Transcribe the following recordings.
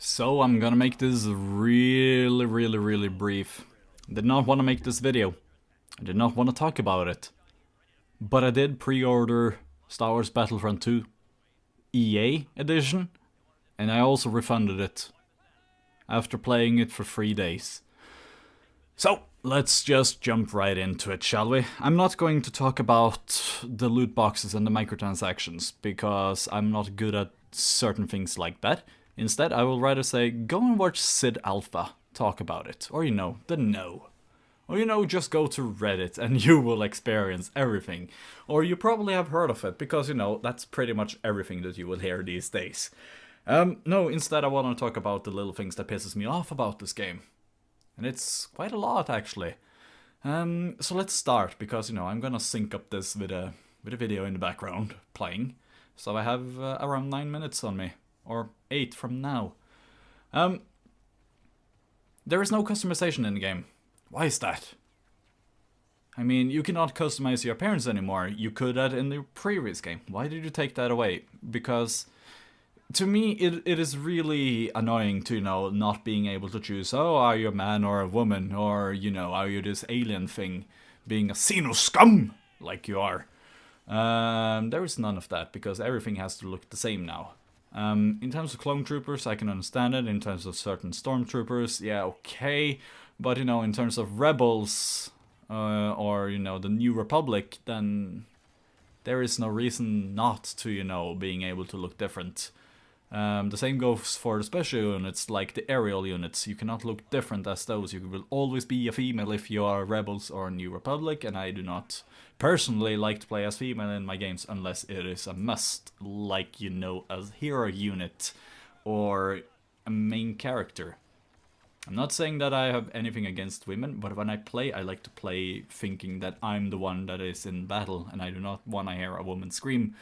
So I'm gonna make this really brief. Did not want to make this video. I did not want to talk about it. But I did pre-order Star Wars Battlefront 2 EA edition, and I also refunded it after playing it for 3 days. So let's just jump right into it, shall we? I'm not going to talk about the loot boxes and the microtransactions, because I'm not good at certain things like that. Instead, I will rather say, go and watch Sid Alpha talk about it. Or, the know. Or, just go to Reddit and you will experience everything. Or you probably have heard of it, because, that's pretty much everything that you will hear these days. No, instead I want to talk about the little things that pisses me off about this game. And it's quite a lot, actually. So let's start, because, I'm gonna sync up this with a video in the background playing. So I have around 9 minutes on me. Or 8 from now. There is no customization in the game. Why is that? I mean, you cannot customize your appearance anymore. You could that in the previous game. Why did you take that away? Because to me, it is really annoying to, not being able to choose, oh, are you a man or a woman? Or, are you this alien thing? Being a Xeno scum, like you are. There is none of that, because everything has to look the same now. In terms of clone troopers, I can understand it. In terms of certain stormtroopers, yeah, okay. But, in terms of rebels, or, the New Republic, then there is no reason not to, being able to look different. The same goes for the special units, like the aerial units. You cannot look different as those. You will always be a female if you are rebels or New Republic, and I do not personally like to play as female in my games unless it is a must, like, a hero unit or a main character. I'm not saying that I have anything against women, but when I play, I like to play thinking that I'm the one that is in battle, and I do not want to hear a woman scream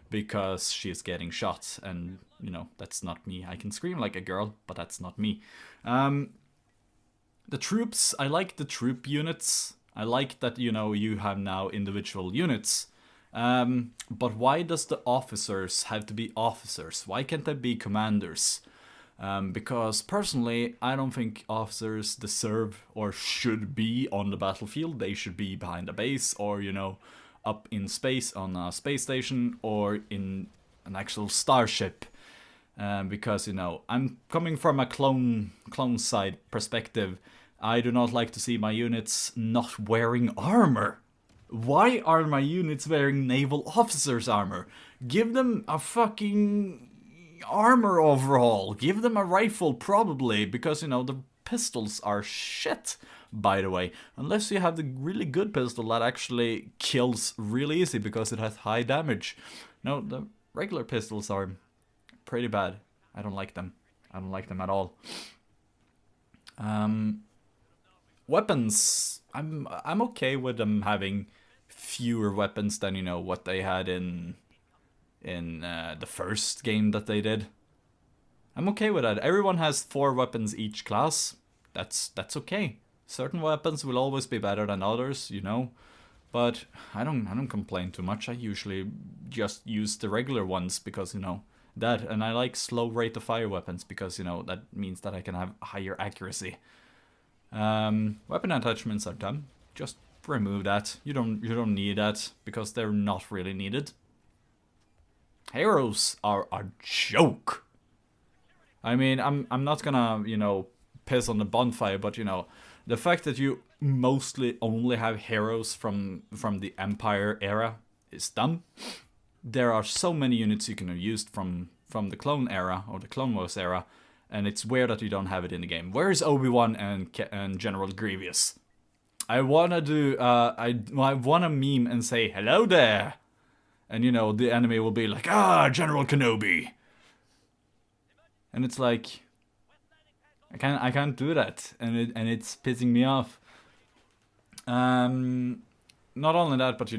because she is getting shot, and, that's not me. I can scream like a girl, but that's not me. The troops, I like the troop units. I like that, you have now individual units. But why does the officers have to be officers? Why can't they be commanders? Because personally, I don't think officers deserve or should be on the battlefield. They should be behind a base or, up in space on a space station or in an actual starship. Because, I'm coming from a clone side perspective. I do not like to see my units not wearing armor. Why are my units wearing naval officers' armor? Give them a fucking armor overhaul. Give them a rifle, probably, because, the pistols are shit, by the way. Unless you have the really good pistol that actually kills really easy because it has high damage. No, the regular pistols are pretty bad. I don't like them. I don't like them at all. Weapons. I'm okay with them having fewer weapons than, what they had in the first game that they did. I'm okay with that. Everyone has 4 weapons each class. That's okay. Certain weapons will always be better than others, But I don't complain too much. I usually just use the regular ones because, that, and I like slow rate of fire weapons because, that means that I can have higher accuracy. Weapon attachments are dumb. Just remove that. You don't need that because they're not really needed. Heroes are a joke. I mean, I'm not gonna, piss on the bonfire, but the fact that you mostly only have heroes from the Empire era is dumb. There are so many units you can have used from the Clone era or the Clone Wars era, and it's weird that you don't have it in the game. Where's Obi-Wan and General Grievous? I wanna do I wanna meme and say hello there, and the enemy will be like, General Kenobi, and it's like I can't do that, and it's pissing me off. Not only that, but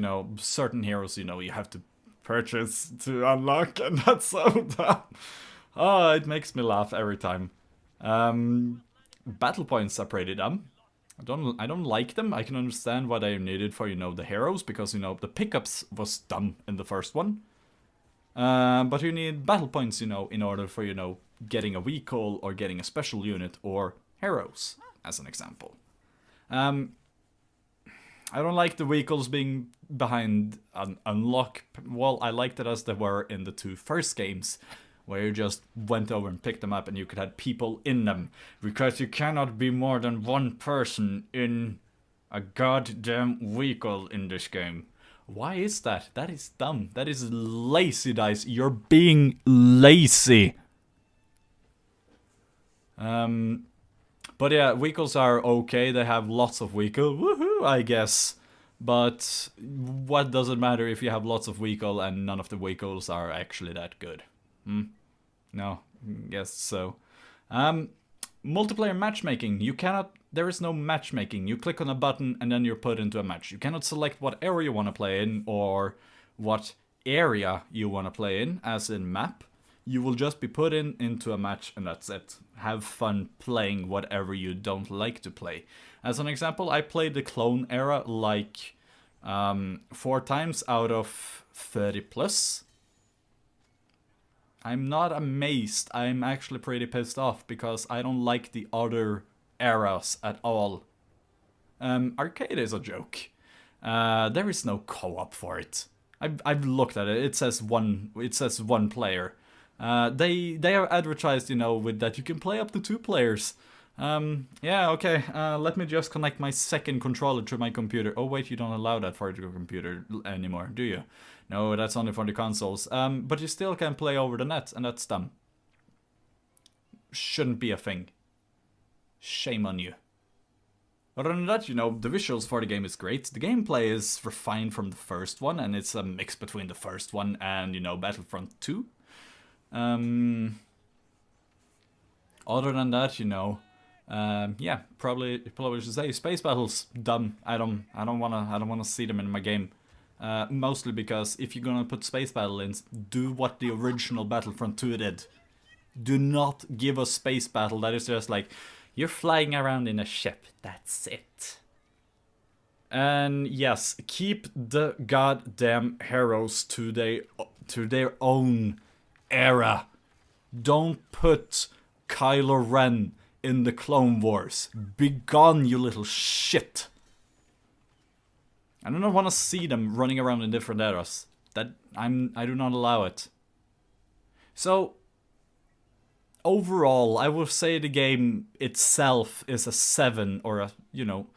certain heroes you have to purchase to unlock, and that's so dumb. Oh, it makes me laugh every time. Battle points are pretty dumb. I don't like them. I can understand why they are needed for the heroes, because the pickups was dumb in the first one. But you need battle points in order for getting a vehicle or getting a special unit or heroes, as an example. I don't like the vehicles being behind unlock. Well, I liked it as they were in the 2 first games, where you just went over and picked them up and you could have people in them. Because you cannot be more than 1 person in a goddamn vehicle in this game. Why is that? That is dumb. That is lazy, DICE. You're being lazy. But yeah, vehicles are okay. They have lots of vehicle. Woohoo, I guess. But what does it matter if you have lots of vehicle and none of the vehicles are actually that good? No, guess so. Multiplayer matchmaking. You cannot... There is no matchmaking. You click on a button and then you're put into a match. You cannot select what area you want to play in or what area you want to play in, as in map. You will just be put into a match and that's it. Have fun playing whatever you don't like to play. As an example, I played the clone era like 4 times out of 30 plus. I'm not amazed. I'm actually pretty pissed off because I don't like the other eras at all. Arcade is a joke. There is no co-op for it. I've looked at it. It says one player. They are advertised, you know, with that you can play up to 2 players. Yeah, okay, let me just connect my second controller to my computer. Oh wait, you don't allow that for your computer anymore, do you? No, that's only for the consoles. But you still can play over the net, and that's dumb. Shouldn't be a thing. Shame on you. Other than that, you know, the visuals for the game is great. The gameplay is refined from the first one, and it's a mix between the first one and, you know, Battlefront 2. Other than that, you know, yeah, probably should say space battles dumb. I don't wanna see them in my game. Mostly because if you're gonna put space battle in, do what the original Battlefront 2 did. Do not give us space battle that is just like you're flying around in a ship. That's it. And yes, keep the goddamn heroes to their own era. Don't put Kylo Ren in the Clone Wars. Be gone, you little shit. I do not want to see them running around in different eras. I do not allow it. So overall, I would say the game itself is a 7 or a, you know,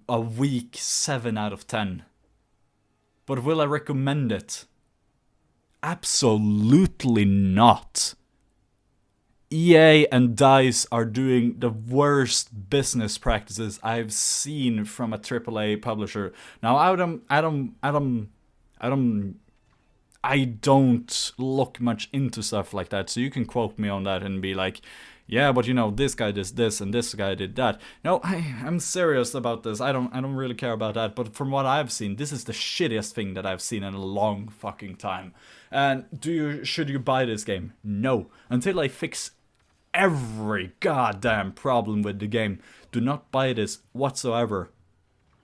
a weak 7 out of 10. But will I recommend it? Absolutely not. EA and DICE are doing the worst business practices I've seen from a AAA publisher. Now, I don't look much into stuff like that, so you can quote me on that and be like, yeah, but you know, this guy did this and this guy did that. No, I'm serious about this. I don't really care about that. But from what I've seen, this is the shittiest thing that I've seen in a long fucking time. And should you buy this game? No. Until I fix every goddamn problem with the game, do not buy this whatsoever.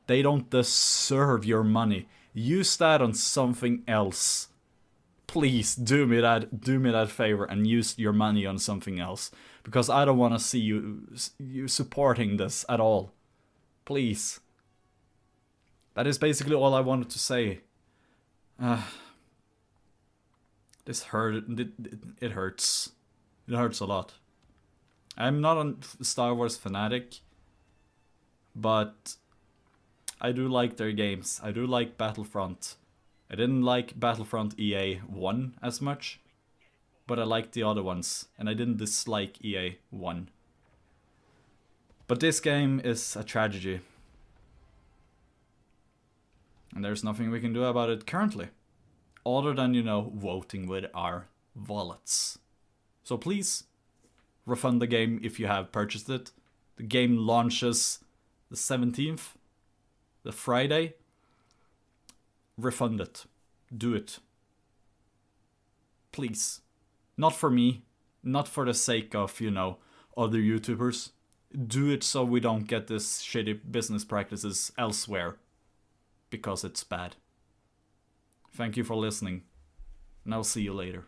They don't deserve your money. Use that on something else. Please do me that favor and use your money on something else, because I don't want to see you supporting this at all. Please. That is basically all I wanted to say. This hurt. It hurts. It hurts a lot. I'm not a Star Wars fanatic, but I do like their games. I do like Battlefront. I didn't like Battlefront EA 1 as much, but I liked the other ones, and I didn't dislike EA 1. But this game is a tragedy. And there's nothing we can do about it currently, other than, you know, voting with our wallets. So please, refund the game if you have purchased it. The game launches the 17th, the Friday. Refund it. Do it. Please. Not for me. Not for the sake of, you know, other YouTubers. Do it so we don't get this shitty business practices elsewhere. Because it's bad. Thank you for listening. And I'll see you later.